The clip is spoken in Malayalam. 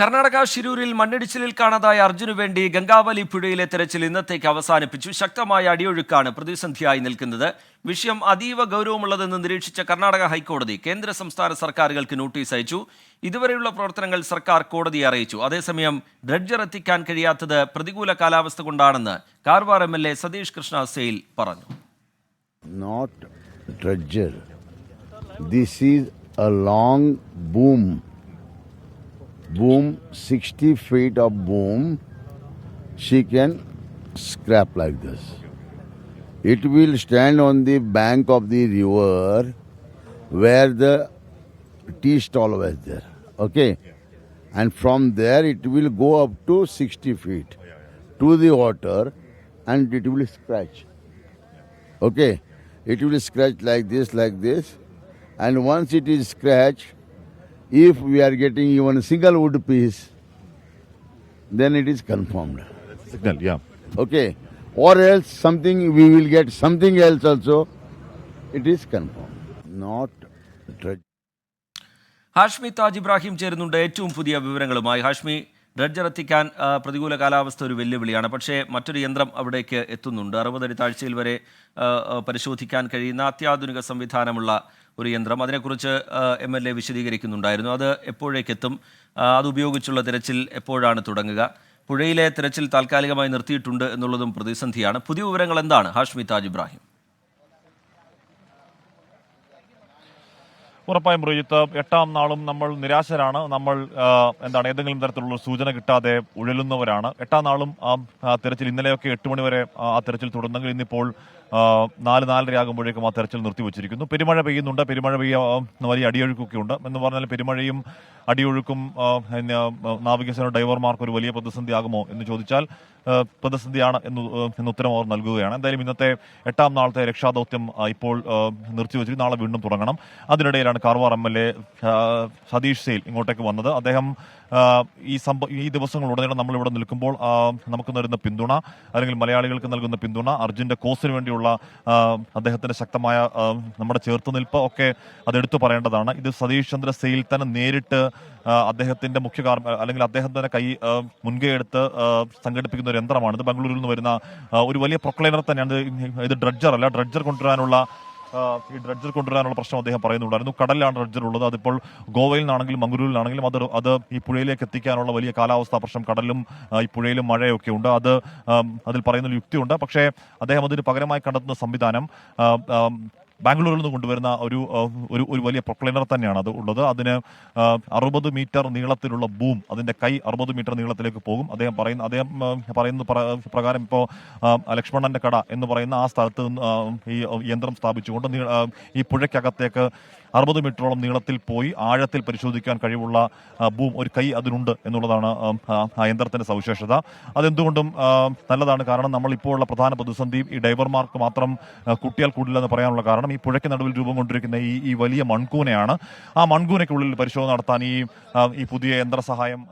കർണാടക ഷിരൂരിൽ മണ്ണിടിച്ചിലിൽ കാണാതായ അർജുനു വേണ്ടി ഗംഗാവലി പുഴയിലെ തെരച്ചിൽ ഇന്നത്തേക്ക് അവസാനിപ്പിച്ചു. ശക്തമായ അടിയൊഴുക്കാണ് പ്രതിസന്ധിയായി നിൽക്കുന്നത്. വിഷയം അതീവ ഗൗരവമുള്ളതെന്ന് നിരീക്ഷിച്ച കർണാടക ഹൈക്കോടതി കേന്ദ്ര സംസ്ഥാന സർക്കാരുകൾക്ക് നോട്ടീസ് അയച്ചു. ഇതുവരെയുള്ള പ്രവർത്തനങ്ങൾ സർക്കാർ കോടതിയെ അറിയിച്ചു. അതേസമയം ഡ്രഡ്ജർ എത്തിക്കാൻ കഴിയാത്തത് പ്രതികൂല കാലാവസ്ഥ കൊണ്ടാണെന്ന് കാർവാർ MLA സതീഷ് കൃഷ്ണ സെയിൽ പറഞ്ഞു. Not dredger. This is a long boom. 60 feet of boom, she can scrap like this. It will stand on the bank of the river where the tea stall was there. Okay? And from there it will go up to 60 feet to the water and it will scratch. Okay? It will scratch like this. And once it is scratched, if we are getting even a single wood piece, then it is confirmed. Signal, yeah. Okay. Or else something, we will get something else also. It is confirmed. Not dredge. Hashmi Taj Ibrahim ചേരുന്നുണ്ട് ഏറ്റവും പുതിയ വിവരങ്ങളുമായി. ഹാഷ്മി, ഡ്രഡ്ജർ എത്തിക്കാൻ പ്രതികൂല കാലാവസ്ഥ ഒരു വെല്ലുവിളിയാണ്. പക്ഷേ മറ്റൊരു യന്ത്രം അവിടേക്ക് എത്തുന്നുണ്ട്. 60 അടി താഴ്ചയിൽ വരെ പരിശോധിക്കാൻ കഴിയുന്ന അത്യാധുനിക സംവിധാനമുള്ള ഒരു യന്ത്രം. അതിനെക്കുറിച്ച് MLA വിശദീകരിക്കുന്നുണ്ടായിരുന്നു. അത് എപ്പോഴേക്കെത്തും? അതുപയോഗിച്ചുള്ള തിരച്ചിൽ എപ്പോഴാണ് തുടങ്ങുക? പുഴയിലെ തിരച്ചിൽ താൽക്കാലികമായി നിർത്തിയിട്ടുണ്ട് എന്നുള്ളതും പ്രതിസന്ധിയാണ്. പുതിയ വിവരങ്ങൾ എന്താണ് ഹാഷ്മി താജ് ഇബ്രാഹിം? ഉറപ്പായും റോജിത്ത്, 8ാം നാളും നമ്മൾ നിരാശരാണ്. നമ്മൾ ഏതെങ്കിലും തരത്തിലുള്ള സൂചന കിട്ടാതെ ഉഴലുന്നവരാണ്. 8ാം നാളും തെരച്ചിൽ ഇന്നലെയൊക്കെ 8 മണി വരെ ആ തെരച്ചിൽ തുടർന്നെങ്കിൽ ഇന്നിപ്പോൾ 4-4:30 ആകുമ്പോഴേക്കും ആ തെരച്ചിൽ നിർത്തിവച്ചിരിക്കുന്നു. പെരുമഴ പെയ്യുന്നുണ്ട്. പെരുമഴ വലിയ അടിയൊഴുക്കൊക്കെ ഉണ്ട്. എന്ന് പറഞ്ഞാൽ പെരുമഴയും അടിയൊഴുക്കും നാവികസേന ഡൈവർമാർക്ക് ഒരു വലിയ പ്രതിസന്ധിയാകുമോ എന്ന് ചോദിച്ചാൽ പ്രതിസന്ധിയാണ് എന്ന് ഉത്തരം അവർ നൽകുകയാണ്. എന്തായാലും ഇന്നത്തെ 8ാം നാളത്തെ രക്ഷാദൗത്യം ഇപ്പോൾ നിർത്തിവെച്ചിട്ട് നാളെ വീണ്ടും തുടങ്ങണം. അതിനിടയിലാണ് കാർവാർ MLA സതീഷ് സെയിൽ ഇങ്ങോട്ടേക്ക് വന്നത്. അദ്ദേഹം ഈ ദിവസങ്ങളുടനീളം നമ്മളിവിടെ നിൽക്കുമ്പോൾ നമുക്ക് നൽകുന്ന പിന്തുണ, അല്ലെങ്കിൽ മലയാളികൾക്ക് നൽകുന്ന പിന്തുണ, അർജുന്റെ കോസിന് വേണ്ടിയുള്ള അദ്ദേഹത്തിന്റെ ശക്തമായ നമ്മുടെ ചേർത്തുനിൽപ്പ് ഒക്കെ അതെടുത്തു പറയേണ്ടതാണ്. ഇത് സതീഷ് ചന്ദ്ര സെയിൽ തന്നെ നേരിട്ട് അദ്ദേഹത്തിന്റെ അല്ലെങ്കിൽ അദ്ദേഹത്തിന്റെ മുൻകൈ എടുത്ത് സംഘടിപ്പിക്കുന്ന ഒരു യന്ത്രമാണ്. ഇത് ബംഗളൂരിൽ നിന്ന് വരുന്ന ഒരു വലിയ പ്രൊക്ലൈനർ തന്നെയാണ്. ഇത് ഡ്രഡ്ജർ അല്ല. ഡ്രഡ്ജർ കൊണ്ടുവരാനുള്ള പ്രശ്നം അദ്ദേഹം പറയുന്നുണ്ടായിരുന്നു. കടലിലാണ് ഡ്രഡ്ജർ ഉള്ളത്. അതിപ്പോൾ ഗോവയിൽ നിന്നാണെങ്കിലും മംഗളൂരിലാണെങ്കിലും അത് ഈ പുഴയിലേക്ക് എത്തിക്കാനുള്ള വലിയ കാലാവസ്ഥാ പ്രശ്നം, കടലിലും ഈ പുഴയിലും മഴയൊക്കെ ഉണ്ട്. അതിൽ പറയുന്ന യുക്തിയുണ്ട്. പക്ഷേ അദ്ദേഹം അതിന് പകരമായി കണ്ടെത്തുന്ന സംവിധാനം ബാംഗ്ലൂരിൽ നിന്ന് കൊണ്ടുവരുന്ന ഒരു വലിയ പ്രൊക്ലൈനർ തന്നെയാണ് അത് ഉള്ളത്. അതിന് 60 മീറ്റർ നീളത്തിലുള്ള ബൂം, അതിന്റെ കൈ 60 മീറ്റർ നീളത്തിലേക്ക് പോകും. അദ്ദേഹം പറയുന്ന പ്രകാരം ഇപ്പോൾ ലക്ഷ്മണന്റെ കട എന്ന് പറയുന്ന ആ സ്ഥലത്ത് ഈ യന്ത്രം സ്ഥാപിച്ചുകൊണ്ട് ഈ പുഴയ്ക്കകത്തേക്ക് 60 മീറ്ററോളം നീളത്തിൽ പോയി ആഴത്തിൽ പരിശോധിക്കാൻ കഴിവുള്ള ബൂം, ഒരു കൈ അതിനുണ്ട് എന്നുള്ളതാണ് ആ യന്ത്രത്തിന്റെ സവിശേഷത. അതെന്തുകൊണ്ടും നല്ലതാണ്. കാരണം നമ്മളിപ്പോൾ ഉള്ള പ്രധാന പ്രതിസന്ധി ഈ ഡൈവർമാർക്ക് മാത്രം കൂട്ടിയാൽ കൂടില്ല എന്ന് പറയാനുള്ള കാരണം ഈ പുഴയ്ക്ക് നടുവിൽ രൂപം കൊണ്ടിരിക്കുന്ന ഈ വലിയ മൺകൂനയാണ്. ആ മൺകൂനയ്ക്കുള്ളിൽ പരിശോധന നടത്താൻ ഈ പുതിയ യന്ത്രസഹായം